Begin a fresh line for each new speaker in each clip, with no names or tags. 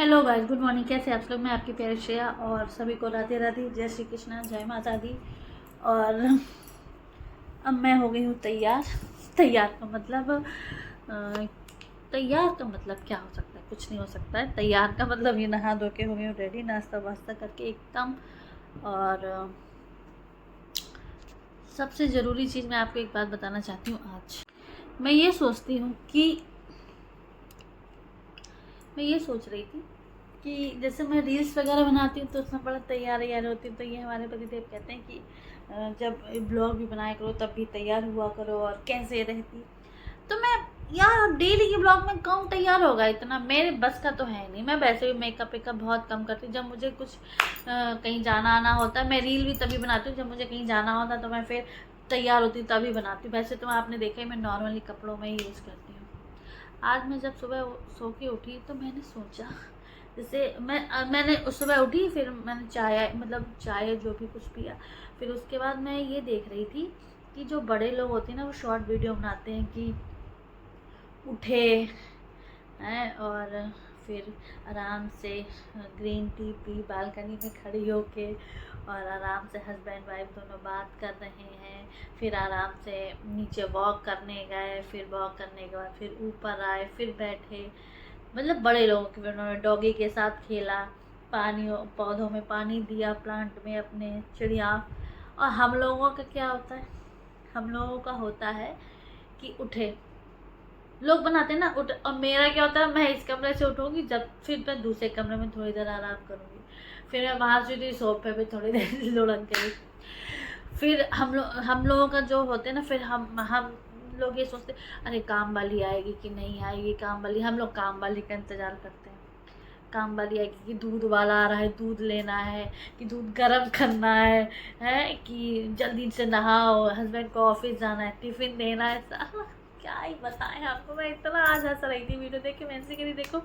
Hello guys, good morning. कैसे आप लोग? मैं आपकी प्यारी श्रेया और सभी को राधे राधे, जय श्री कृष्णा, जय माता दी। और अब मैं हो गई हूँ तैयार। तैयार का मतलब तैयार का मतलब क्या हो सकता है? कुछ नहीं हो सकता है। तैयार का मतलब ये नहा धो के हो गई हूँ रेडी, नाश्ता वास्ता करके एकदम। और सबसे ज़रूरी चीज़ मैं आपको एक बात बताना चाहती हूँ। आज मैं ये सोचती हूँ कि मैं ये सोच रही थी कि जैसे मैं रील्स वगैरह बनाती हूँ तो उसमें बड़ा तैयार होती हूँ। तो ये हमारे पतिदेव कहते हैं कि जब ब्लॉग भी बनाया करो तब भी तैयार हुआ करो, और कैसे रहती। तो मैं यार डेली के ब्लॉग में कौन तैयार होगा? इतना मेरे बस का तो है नहीं। मैं वैसे भी मेकअप वेकअप बहुत कम करती हूँ। जब मुझे कुछ कहीं जाना आना होता है, मैं रील भी तभी बनाती हूँ जब मुझे कहीं जाना होता है, तो मैं फिर तैयार होती हूँ तभी बनाती हूँ। वैसे तो आपने देखा ही मैं नॉर्मली कपड़ों में ही यूज़ करती हूँ। आज मैं जब सुबह सो के उठी तो मैंने सोचा, जैसे मैंने उस सुबह उठी, फिर मैंने चाय जो भी कुछ पिया। फिर उसके बाद मैं ये देख रही थी कि जो बड़े लोग होते हैं ना, वो शॉर्ट वीडियो बनाते हैं कि उठे हैं और फिर आराम से ग्रीन टी पी, बालकनी में खड़ी होके, और आराम से हस्बैंड वाइफ दोनों बात कर रहे हैं। फिर आराम से नीचे वॉक करने गए, फिर वॉक करने के बाद फिर ऊपर आए, फिर बैठे। मतलब बड़े लोगों के, उन्होंने डॉगी के साथ खेला, पानी पौधों में पानी दिया, प्लांट में अपने, चिड़िया। और हम लोगों का क्या होता है? हम लोगों का होता है कि उठे, लोग बनाते हैं ना उठ। और मेरा क्या होता है, मैं इस कमरे से उठूंगी, जब फिर मैं दूसरे कमरे में थोड़ी देर आराम करूंगी, फिर मैं वहां से सोफे पे थोड़ी देर लुढ़क गई। फिर हम लोगों का जो होते हैं ना, फिर हम लोग ये सोचते, अरे काम वाली आएगी कि नहीं आएगी। काम वाली, हम लोग काम वाली का इंतजार करते हैं। काम वाली आएगी कि दूध वाला आ रहा है, दूध लेना है, कि दूध गर्म करना है कि जल्दी से नहाओ, हस्बैंड को ऑफिस जाना है, टिफिन देना है। क्या ही बताएं आपको। मैं इतना आज हंस रही थी वीडियो देख के। मैं ऐसे करी, देखो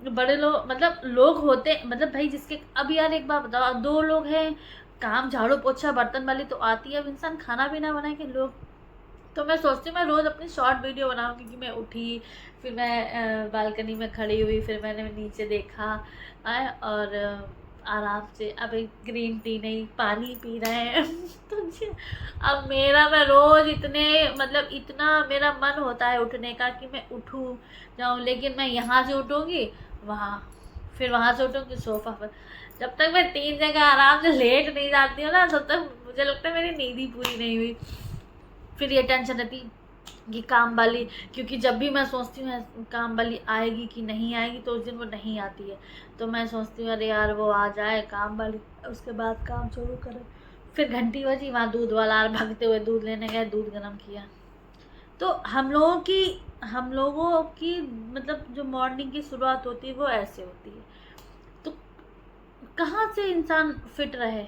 बड़े लोग, मतलब लोग होते, मतलब भाई जिसके, अब यार एक बात बताओ, दो लोग हैं, काम झाड़ू पोछा बर्तन वाली तो आती है, अब इंसान खाना भी ना बनाए कि लोग। तो मैं सोचती हूँ मैं रोज़ अपनी शॉर्ट वीडियो बनाऊँ, क्योंकि मैं उठी, फिर मैं बालकनी में खड़ी हुई, फिर मैंने नीचे देखा और आराम से अब एक ग्रीन टी नहीं, पानी पी रहे हैं। तो अब मैं रोज़ इतने, मतलब इतना मेरा मन होता है उठने का कि मैं उठूँ जाऊँ, लेकिन मैं यहाँ से उठूँगी वहाँ, फिर वहाँ से उठूँगी सोफ़ा पर। जब तक मैं 3 जगह आराम से लेट नहीं जाती हूँ ना, तब तक मुझे लगता है मेरी नींद ही पूरी नहीं हुई। फिर ये टेंशन रहती कि काम वाली, क्योंकि जब भी मैं सोचती हूँ काम वाली आएगी कि नहीं आएगी, तो उस दिन वो नहीं आती है। तो मैं सोचती हूँ अरे यार वो आ जाए काम वाली, उसके बाद काम शुरू करें। फिर घंटी बजी, वहाँ दूध वाला भागते हुए दूध लेने गए, दूध गर्म किया। तो हम लोगों की मतलब जो मॉर्निंग की शुरुआत होती है वो ऐसे होती है। तो कहाँ से इंसान फिट रहे?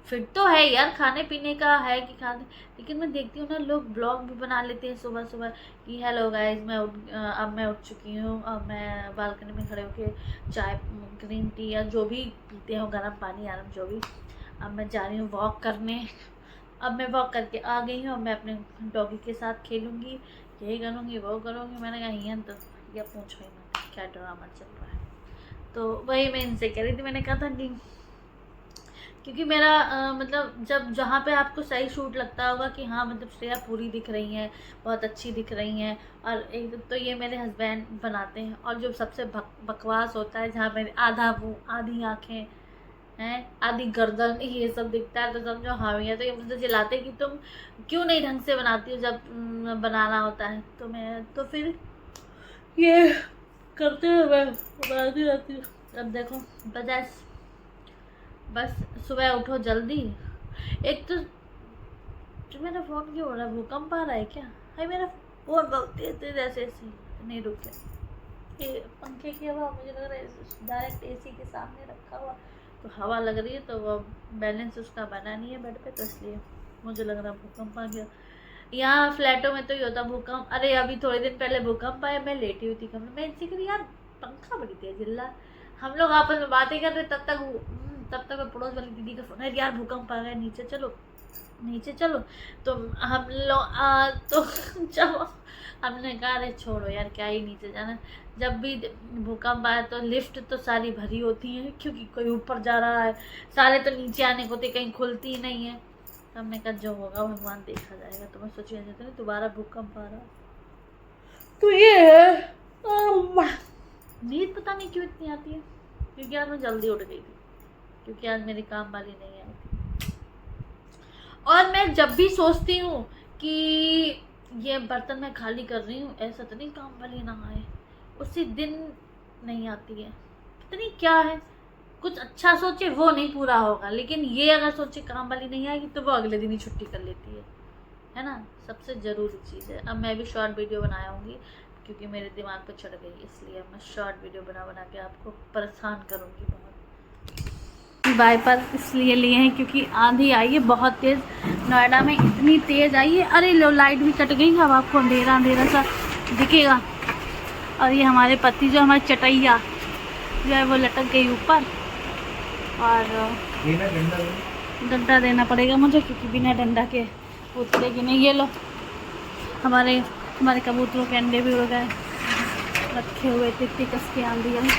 फिट तो है यार, खाने पीने का है कि खाने, लेकिन मैं देखती हूँ ना लोग ब्लॉग भी बना लेते हैं सुबह सुबह कि हेलो गाइस, अब मैं उठ चुकी हूँ, अब मैं बालकनी में खड़े होके चाय, ग्रीन टी या जो भी पीते हो, गर्म पानी आराम जो भी, अब मैं जा रही हूँ वॉक करने। अब मैं वॉक करके आ गई हूँ, अब मैं अपने डॉगी के साथ खेलूँगी, यही करूँगी वो करूँगी। मैंने कहा ये तो या पूछो ही मत क्या ड्रामा चल रहा है। तो वही मैं इनसे कह रही थी, मैंने कहा था कि क्योंकि मेरा मतलब जब जहाँ पे आपको सही शूट लगता होगा कि हाँ मतलब श्रेया पूरी दिख रही हैं, बहुत अच्छी दिख रही हैं, और एक तो ये मेरे हस्बैंड बनाते हैं। और जो सबसे बकवास होता है, जहाँ मेरे आधा मुँह, आधी आँखें हैं, आधी गर्दन, ये सब दिखता है, तो समझो हाँ भैया। तो ये मुझसे चिल्लाते हैं कि तुम क्यों नहीं ढंग से बनाती हो जब बनाना होता है। तो मैं तो फिर ये करते हुए मैं बनाती रहती हूँ। अब देखो, बजाय बस सुबह उठो जल्दी। एक तो जो मेरा फ़ोन क्यों हो रहा है? भूकंप आ रहा है क्या? हाय मेरा फ़ोन बहुत तेज ऐसे ऐसे नहीं रुक गया। ये पंखे की हवा, मुझे लग रहा है डायरेक्ट एसी के सामने रखा हुआ, तो हवा लग रही है, तो वो बैलेंस उसका बना नहीं है बेड पे, तो इसलिए मुझे लग रहा भूकंप आ गया। यहाँ फ्लैटों में तो ये होता भूकंप। अरे अभी थोड़े दिन पहले भूकंप आया, मैं लेटी हुई थी कमरे में, इसी के यार पंखा बड़ी तेज हिल रहा। हम लोग आपस में बातें कर रहे, तब तक मैं पड़ोस वाली दीदी का फोन है, यार भूकंप आ गया नीचे चलो। नीचे चलो। तो हम लोग तो जब हमने कहा अरे छोड़ो यार, क्या ही नीचे जाना। जब भी भूकंप आया तो लिफ्ट तो सारी भरी होती है, क्योंकि कोई ऊपर जा रहा है, सारे तो नीचे आने को होते, कहीं खुलती ही नहीं है। तो हमने कहा जो होगा भगवान देखा जाएगा। तो मैं सोची नहीं दोबारा भूकंप आ रहा। तो ये है नींद पता नहीं क्यों इतनी आती है, क्योंकि आज मैं जल्दी उठ गई थी, क्योंकि आज मेरी काम वाली नहीं आई थी। और मैं जब भी सोचती हूँ कि ये बर्तन मैं खाली कर रही हूँ, ऐसा तो नहीं काम वाली ना आए, उसी दिन नहीं आती है। पता नहीं क्या है, कुछ अच्छा सोचे वो नहीं पूरा होगा, लेकिन ये अगर सोचे काम वाली नहीं आएगी तो वो अगले दिन ही छुट्टी कर लेती है ना। सबसे ज़रूरी चीज़ है। अब मैं भी शॉर्ट वीडियो बनाऊँगी, क्योंकि मेरे दिमाग पे चढ़ गई, इसलिए मैं शॉर्ट वीडियो बना के आपको परेशान करूँगी बहुत। वाइपर इसलिए लिए हैं क्योंकि आंधी आई है बहुत तेज़, नोएडा में इतनी तेज़ आई है। अरे लो लाइट भी कट गई, अब आपको अंधेरा अंधेरा सा दिखेगा। और ये हमारे पति जो हमारी चटैया जो है वो लटक गई ऊपर, और डंडा देना पड़ेगा मुझे, क्योंकि बिना डंडा के उतरेगी नहीं। ये लो हमारे कबूतरों के अंडे भी उड़ गए, रखे हुए थे, इतनी कस के आंधी आई।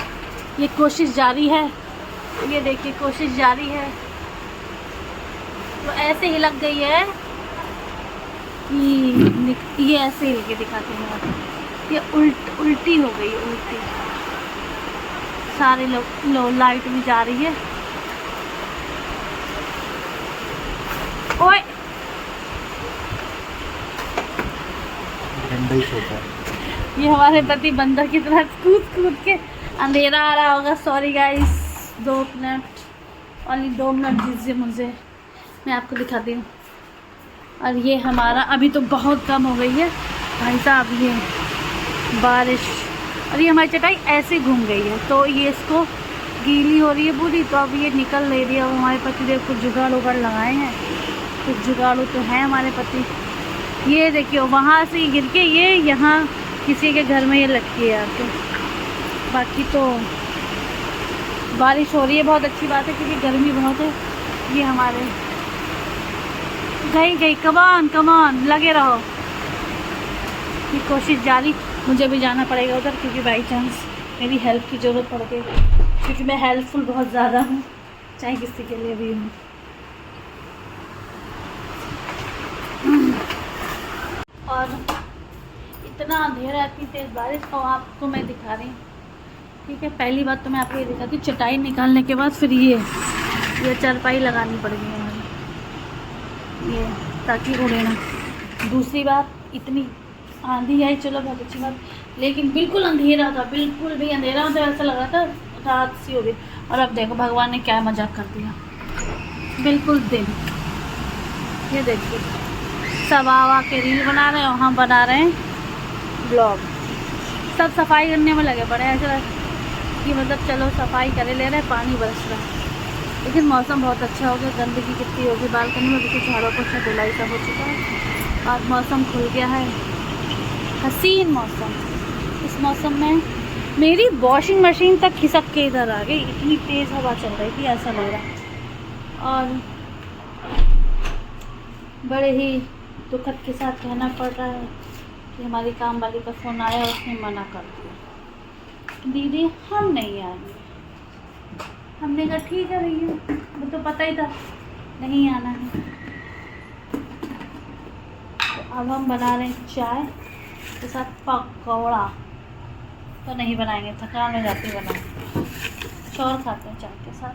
ये कोशिश जारी है, ये देखिए कोशिश जारी है। तो ऐसे ही लग गई है कि ये ऐसे ही लेके दिखाते हैं, ये उल्टी हो गई, उल्टी। सारे लोग लाइट भी जा रही है। ओए ये हमारे पति बंदर की तरह कूद के, अंधेरा आ रहा होगा, sorry guys, 2 minute, only 2 minute दीजिए मुझे, मैं आपको दिखाती हूँ। और ये हमारा अभी तो बहुत कम हो गई है भाई साहब, ये बारिश। और ये हमारी चटाई ऐसे घूम गई है, तो ये इसको गीली हो रही है पूरी, तो अब ये निकल नहीं रही है। अब हमारे पति देव कुछ जुगाड़ उगाड़ लगाए हैं, कुछ जुगाड़ू तो हैं हमारे पति। ये देखिए वहाँ से गिर के ये यहाँ किसी के घर में ये लटकी है आके। बाकी तो बारिश हो रही है, बहुत अच्छी बात है, क्योंकि गर्मी बहुत है। ये हमारे गई कमान लगे रहो, ये कोशिश जारी। मुझे भी जाना पड़ेगा उधर, क्योंकि बाई चांस मेरी हेल्प की ज़रूरत पड़ गई, क्योंकि मैं हेल्पफुल बहुत ज़्यादा हूँ, चाहे किसी के लिए भी हूँ। और इतना अंधेरा, इतनी तेज़ बारिश, और आपको मैं दिखा रही हूँ, ठीक है। पहली बात तो मैं आपको ये दिखाती हूँ, चटाई निकालने के बाद फिर ये चारपाई लगानी पड़ेगी हमें, ये ताकि उड़े ना। दूसरी बात, इतनी आंधी आई, चलो बहुत अच्छी बात, लेकिन बिल्कुल अंधेरा था, बिल्कुल भी अंधेरा था, ऐसा लग रहा था रात सी हो गई। और अब देखो भगवान ने क्या मजाक कर दिया, बिल्कुल दिन। ये देखिए सब आवा के रील बना रहे हैं, और हम बना रहे हैं ब्लॉग। सब सफाई करने में लगे पड़े हैं, ऐसा कि मतलब चलो सफाई करे ले रहे हैं, पानी बरस रहा है। लेकिन मौसम बहुत अच्छा हो गया, गंदगी कितनी होगी बालकनी में, देखिए झाड़ों को अच्छा धुलाई सब हो चुका है, और मौसम खुल गया है, हसीन मौसम। इस मौसम में मेरी वॉशिंग मशीन तक खिसक के इधर आ गई, इतनी तेज़ हवा चल रही थी, ऐसा लग रहा। और बड़े ही दुखद के साथ कहना पड़ रहा है कि हमारी काम वाली का फ़ोन आया, उसने मना कर दिया, दीदी हम नहीं आएंगे। हमने कहा ठीक है भैया, वो तो पता ही था नहीं आना है। तो अब हम बना रहे हैं चाय के साथ पकौड़ा, तो नहीं बनाएंगे, थकान में जाती बनाएंगे, कुछ और खाते हैं चाय के साथ,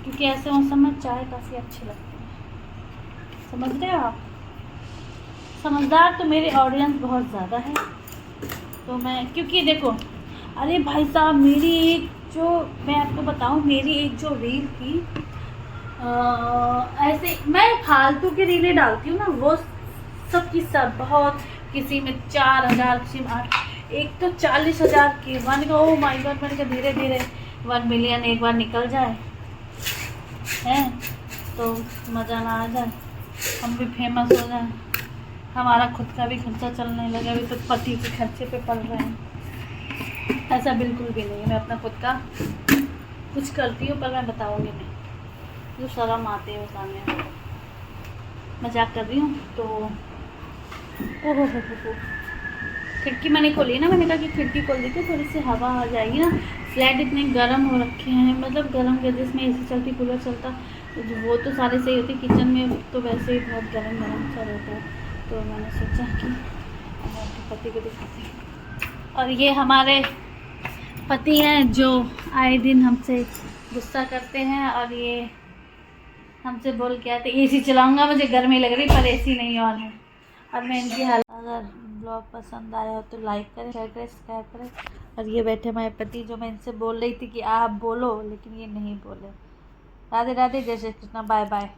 क्योंकि ऐसे मौसम में चाय काफ़ी अच्छी लगती है। समझ रहे हो आप? समझदार तो मेरे ऑडियंस बहुत ज़्यादा है, तो मैं, क्योंकि देखो, अरे भाई साहब मेरी एक जो, मैं आपको बताऊं, मेरी एक जो रील थी, ऐसे मैं फालतू की रीलें डालती हूँ ना, वो सब की सब बहुत, किसी में 4000, किसी में 8, एक तो 40,000 की। मैंने कहा ओ माय गॉड, मैंने कहा धीरे धीरे 1 मिलियन एक बार निकल जाए हैं तो मज़ा ना आ जाए, हम भी फेमस हो जाए, हमारा खुद का भी खर्चा चलने लगे। अभी तो पति के खर्चे पे पल रहे हैं, ऐसा बिल्कुल भी नहीं है। मैं अपना खुद का कुछ करती हूँ, पर मैं बताऊँगी नहीं, जो शर्म आती है वो सामने। मजाक कर रही हूँ। तो ओहो हो, खिड़की मैंने खोली ना, मैंने कहा कि खिड़की खोल देती थोड़ी सी हवा आ जाएगी ना। फ्लैट इतने गर्म हो रखे हैं, मतलब गर्म के जिसमें एसी चलती कूलर चलता तो वो तो सारे सही होती, किचन में तो वैसे ही बहुत गर्म गर्म सा रहता है। तो मैंने सोचा कि मैं अपने पति को दिखाती हूँ। और ये हमारे पति हैं जो आए दिन हमसे गुस्सा करते हैं, और ये हमसे बोल के आते एसी चलाऊंगा, मुझे गर्मी लग रही पर एसी नहीं ऑन है। और मैं इनकी हालत, अगर ब्लॉग पसंद आया हो तो लाइक करें, शेयर करें, सब्सक्राइब करें। और ये बैठे हमारे पति, जो मैं इनसे बोल रही थी कि आप बोलो, लेकिन ये नहीं बोले। राधे राधे, जय श्री कृष्ण, बाय बाय।